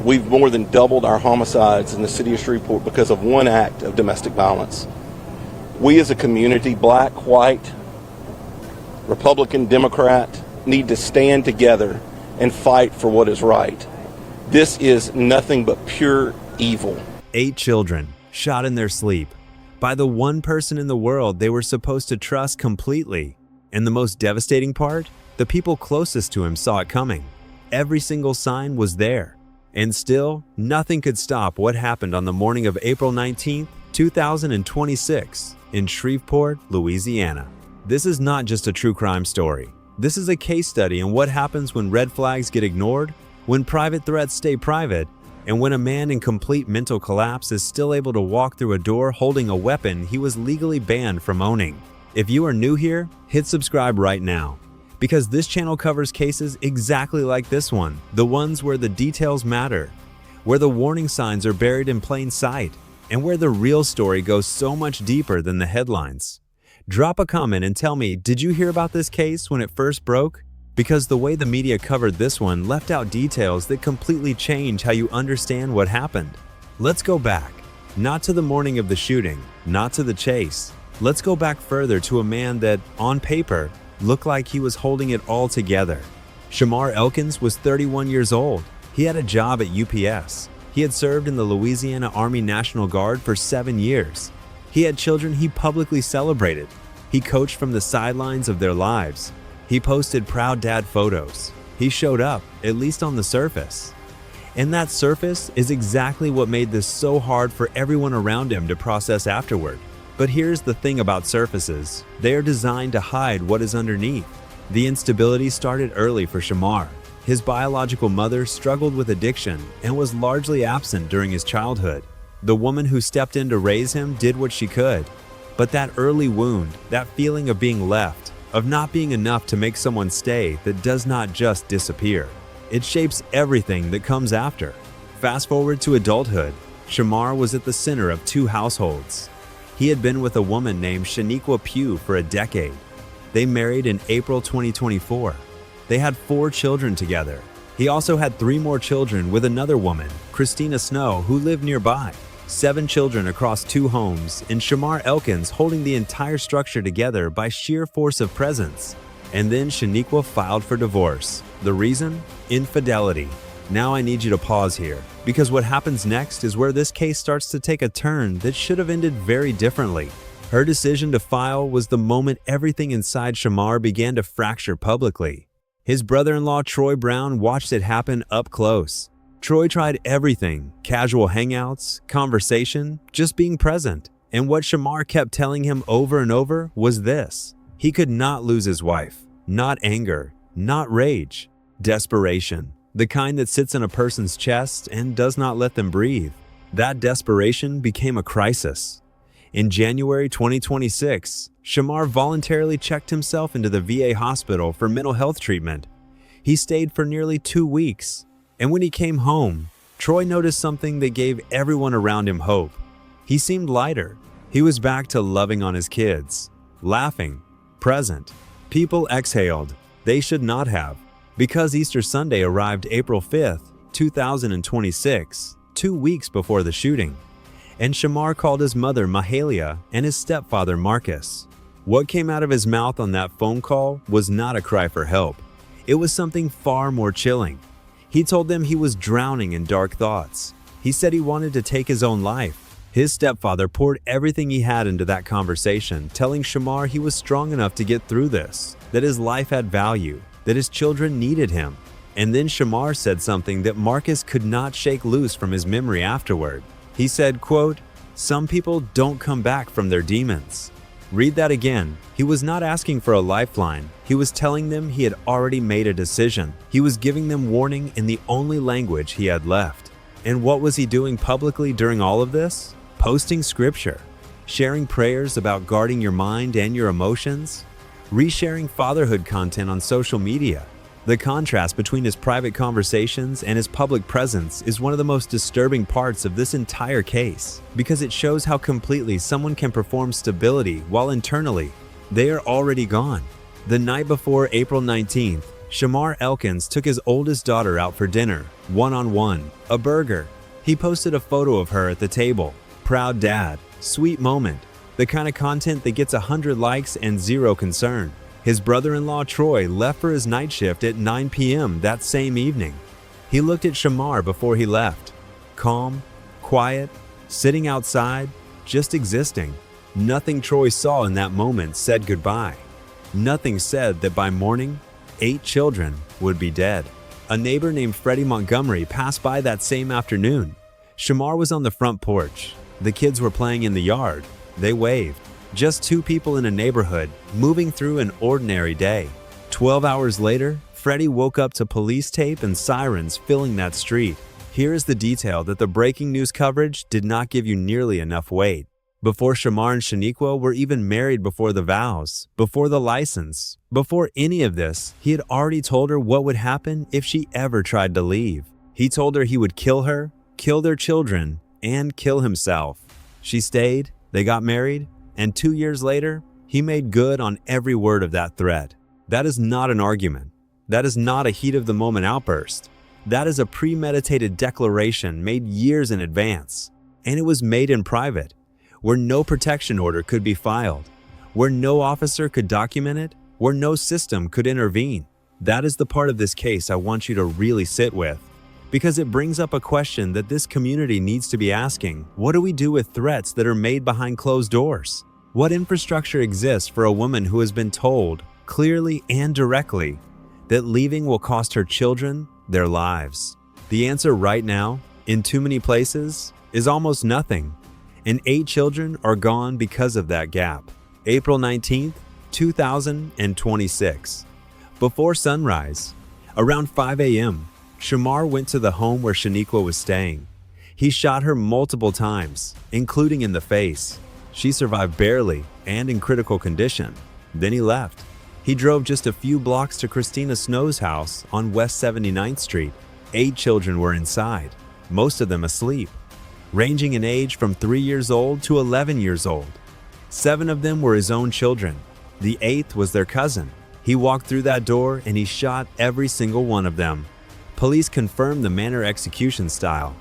We've more than doubled our homicides in the city of Shreveport because of one act of domestic violence. We as a community, black, white, Republican, Democrat, need to stand together and fight for what is right. This is nothing but pure evil. 8 children shot in their sleep by the one person in the world they were supposed to trust completely. And the most devastating part? The people closest to him saw it coming. Every single sign was there. And still, nothing could stop what happened on the morning of April 19, 2026 in Shreveport, Louisiana. This is not just a true crime story. This is a case study in what happens when red flags get ignored, when private threats stay private, and when a man in complete mental collapse is still able to walk through a door holding a weapon he was legally banned from owning. If you are new here, hit subscribe right now, because this channel covers cases exactly like this one, the ones where the details matter, where the warning signs are buried in plain sight, and where the real story goes so much deeper than the headlines. Drop a comment and tell me, did you hear about this case when it first broke? Because the way the media covered this one left out details that completely change how you understand what happened. Let's go back, not to the morning of the shooting, not to the chase. Let's go back further to a man that, on paper, looked like he was holding it all together. Shamar Elkins was 31 years old. He had a job at UPS. He had served in the Louisiana Army National Guard for 7 years. He had children he publicly celebrated. He coached from the sidelines of their lives. He posted proud dad photos. He showed up, at least on the surface. And that surface is exactly what made this so hard for everyone around him to process afterward. But here's the thing about surfaces. They are designed to hide what is underneath. The instability started early for Shamar. His biological mother struggled with addiction and was largely absent during his childhood. The woman who stepped in to raise him did what she could. But that early wound, that feeling of being left, of not being enough to make someone stay, that does not just disappear. It shapes everything that comes after. Fast forward to adulthood, Shamar was at the center of 2 households. He had been with a woman named Shaniqua Pugh for a decade. They married in April 2024. They had 4 children together. He also had 3 more children with another woman, Christina Snow, who lived nearby. 7 children across 2 homes, and Shamar Elkins holding the entire structure together by sheer force of presence. And then Shaniqua filed for divorce. The reason? Infidelity. Now I need you to pause here, because what happens next is where this case starts to take a turn that should have ended very differently. Her decision to file was the moment everything inside Shamar began to fracture publicly. His brother-in-law Troy Brown watched it happen up close. Troy tried everything: casual hangouts, conversation, just being present. And what Shamar kept telling him over and over was this: he could not lose his wife. Not anger, not rage, desperation. The kind that sits in a person's chest and does not let them breathe. That desperation became a crisis. In January 2026, Shamar voluntarily checked himself into the VA hospital for mental health treatment. He stayed for nearly 2 weeks. And when he came home, Troy noticed something that gave everyone around him hope. He seemed lighter. He was back to loving on his kids, laughing, present. People exhaled. They should not have. Because Easter Sunday arrived April 5th, 2026, 2 weeks before the shooting. And Shamar called his mother Mahalia and his stepfather Marcus. What came out of his mouth on that phone call was not a cry for help. It was something far more chilling. He told them he was drowning in dark thoughts. He said he wanted to take his own life. His stepfather poured everything he had into that conversation, telling Shamar he was strong enough to get through this, that his life had value, that his children needed him. And then Shamar said something that Marcus could not shake loose from his memory afterward. He said, quote, "Some people don't come back from their demons." Read that again. He was not asking for a lifeline. He was telling them he had already made a decision. He was giving them warning in the only language he had left. And what was he doing publicly during all of this? Posting scripture, sharing prayers about guarding your mind and your emotions, resharing fatherhood content on social media. The contrast between his private conversations and his public presence is one of the most disturbing parts of this entire case, because it shows how completely someone can perform stability while internally they are already gone. The night before April 19th, Shamar Elkins took his oldest daughter out for dinner, One-on-one, a burger. He posted a photo of her at the table. Proud dad, sweet moment. The kind of content that gets 100 likes and 0 concern. His brother-in-law Troy left for his night shift at 9 p.m. that same evening. He looked at Shamarr before he left. Calm, quiet, sitting outside, just existing. Nothing Troy saw in that moment said goodbye. Nothing said that by morning, 8 children would be dead. A neighbor named Freddie Montgomery passed by that same afternoon. Shamarr was on the front porch. The kids were playing in the yard. They waved. Just 2 people in a neighborhood, moving through an ordinary day. 12 hours later, Freddie woke up to police tape and sirens filling that street. Here is the detail that the breaking news coverage did not give you nearly enough weight. Before Shamarr and Shaniqua were even married, before the vows, before the license, before any of this, he had already told her what would happen if she ever tried to leave. He told her he would kill her, kill their children, and kill himself. She stayed, they got married, and 2 years later, he made good on every word of that threat. That is not an argument. That is not a heat-of-the-moment outburst. That is a premeditated declaration made years in advance. And it was made in private, where no protection order could be filed, where no officer could document it, where no system could intervene. That is the part of this case I want you to really sit with, because it brings up a question that this community needs to be asking. What do we do with threats that are made behind closed doors? What infrastructure exists for a woman who has been told, clearly and directly, that leaving will cost her children their lives? The answer right now, in too many places, is almost nothing. And 8 children are gone because of that gap. April 19th, 2026. Before sunrise, around 5 a.m., Shamarr went to the home where Shaniqua was staying. He shot her multiple times, including in the face. She survived barely and in critical condition. Then he left. He drove just a few blocks to Christina Snow's house on West 79th Street. 8 children were inside, most of them asleep, ranging in age from 3 years old to 11 years old. 7 of them were his own children. The 8th was their cousin. He walked through that door and he shot every single one of them. Police confirmed the manner execution style.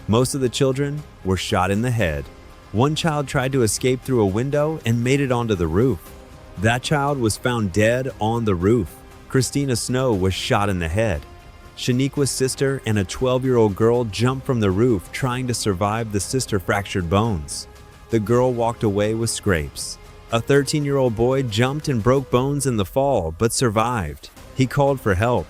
Most of the children were shot in the head. One child tried to escape through a window and made it onto the roof. That child was found dead on the roof. Christina Snow was shot in the head. Shaniqua's sister and a 12-year-old girl jumped from the roof trying to survive the sister fractured bones. The girl walked away with scrapes. A 13-year-old boy jumped and broke bones in the fall but survived. He called for help.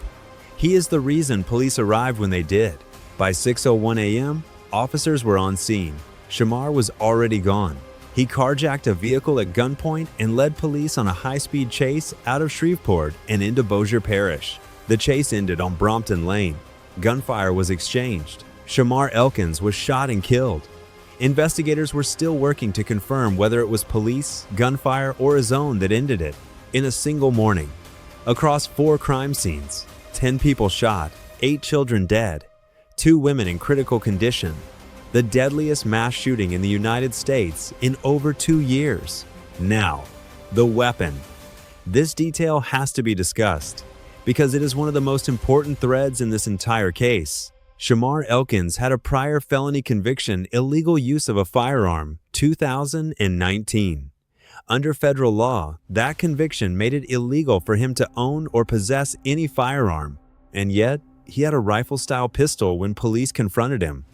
He is the reason police arrived when they did. By 6:01 a.m., officers were on scene. Shamarr was already gone. He carjacked a vehicle at gunpoint and led police on a high-speed chase out of Shreveport and into Bossier Parish. The chase ended on Brompton Lane. Gunfire was exchanged. Shamar Elkins was shot and killed. Investigators were still working to confirm whether it was police, gunfire, or his own that ended it. In a single morning, across 4 crime scenes, 10 people shot, 8 children dead, 2 women in critical condition. The deadliest mass shooting in the United States in over 2 years. Now, the weapon. This detail has to be discussed because it is one of the most important threads in this entire case. Shamarr Elkins had a prior felony conviction, illegal use of a firearm, 2019. Under federal law, that conviction made it illegal for him to own or possess any firearm. And yet, he had a rifle-style pistol when police confronted him.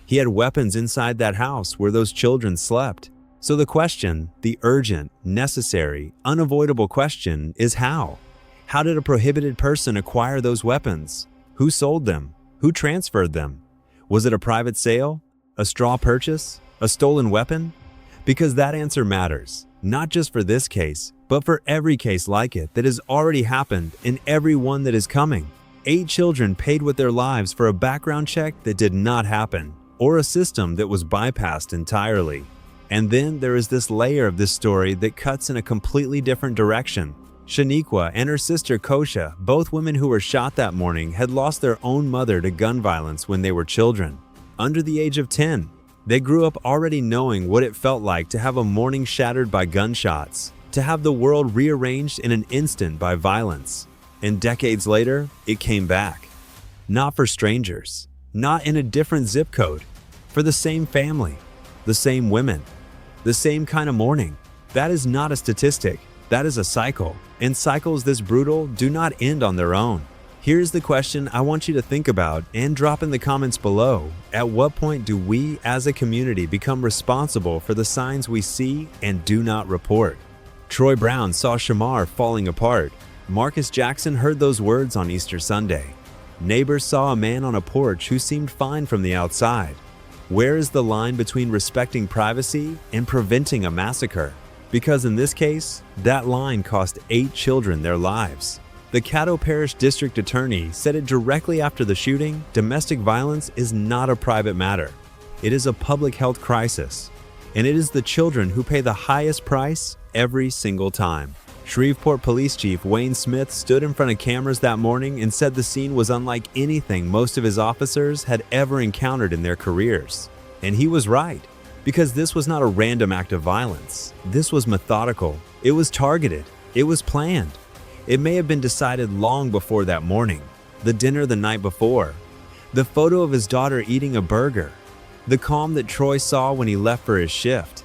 He had weapons inside that house where those children slept. So the question, the urgent, necessary, unavoidable question is how? How did a prohibited person acquire those weapons? Who sold them? Who transferred them? Was it a private sale? A straw purchase? A stolen weapon? Because that answer matters, not just for this case, but for every case like it that has already happened and every one that is coming. 8 children paid with their lives for a background check that did not happen, or a system that was bypassed entirely. And then there is this layer of this story that cuts in a completely different direction. Shaniqua and her sister Kosha, both women who were shot that morning, had lost their own mother to gun violence when they were children. Under the age of 10, they grew up already knowing what it felt like to have a morning shattered by gunshots, to have the world rearranged in an instant by violence. And decades later, it came back. Not for strangers, not in a different zip code, for the same family, the same women, the same kind of morning. That is not a statistic, that is a cycle, and cycles this brutal do not end on their own. Here's the question I want you to think about and drop in the comments below. At what point do we as a community become responsible for the signs we see and do not report? Troy Brown saw Shamarr falling apart. Marcus Jackson heard those words on Easter Sunday. Neighbors saw a man on a porch who seemed fine from the outside. Where is the line between respecting privacy and preventing a massacre? Because in this case, that line cost 8 children their lives. The Caddo Parish District Attorney said it directly after the shooting, domestic violence is not a private matter. It is a public health crisis, and it is the children who pay the highest price every single time. Shreveport Police Chief Wayne Smith stood in front of cameras that morning and said the scene was unlike anything most of his officers had ever encountered in their careers. And he was right, because this was not a random act of violence. This was methodical, it was targeted, it was planned. It may have been decided long before that morning, the dinner the night before, the photo of his daughter eating a burger, the calm that Troy saw when he left for his shift.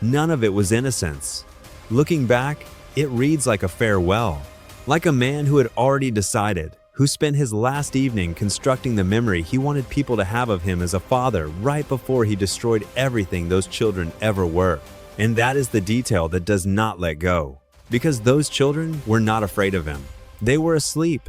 None of it was innocence. Looking back, it reads like a farewell, like a man who had already decided, who spent his last evening constructing the memory he wanted people to have of him as a father right before he destroyed everything those children ever were. And that is the detail that does not let go. Because those children were not afraid of him. They were asleep.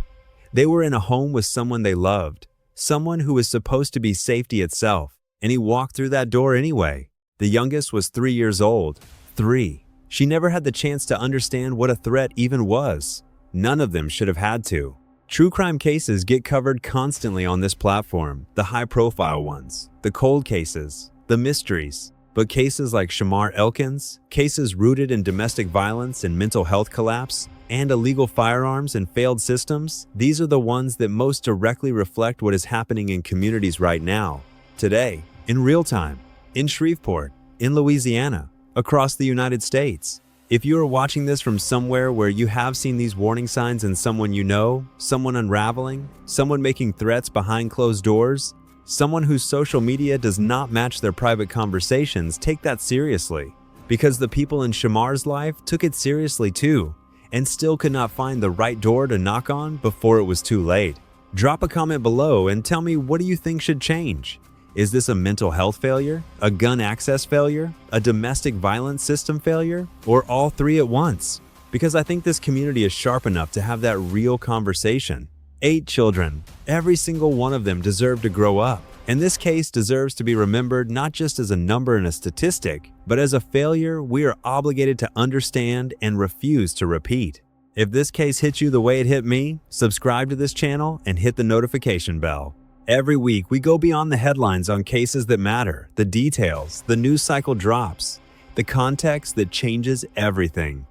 They were in a home with someone they loved, someone who was supposed to be safety itself, and he walked through that door anyway. The youngest was 3 years old. 3. She never had the chance to understand what a threat even was. None of them should have had to. True crime cases get covered constantly on this platform, the high-profile ones, the cold cases, the mysteries. But cases like Shamar Elkins, cases rooted in domestic violence and mental health collapse, and illegal firearms and failed systems, these are the ones that most directly reflect what is happening in communities right now, today, in real time, in Shreveport, in Louisiana, across the United States. If you are watching this from somewhere where you have seen these warning signs in someone you know, someone unraveling, someone making threats behind closed doors, someone whose social media does not match their private conversations, take that seriously. Because the people in Shamarr's life took it seriously too, and still could not find the right door to knock on before it was too late. Drop a comment below and tell me, what do you think should change? Is this a mental health failure, a gun access failure, a domestic violence system failure, or all three at once? Because I think this community is sharp enough to have that real conversation. 8 children, every single one of them deserved to grow up, and this case deserves to be remembered not just as a number and a statistic, but as a failure we are obligated to understand and refuse to repeat. If this case hit you the way it hit me, subscribe to this channel and hit the notification bell. Every week we go beyond the headlines on cases that matter, the details, the news cycle drops, the context that changes everything.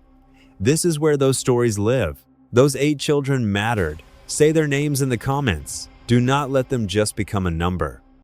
This is where those stories live. Those 8 children mattered. Say their names in the comments. Do not let them just become a number.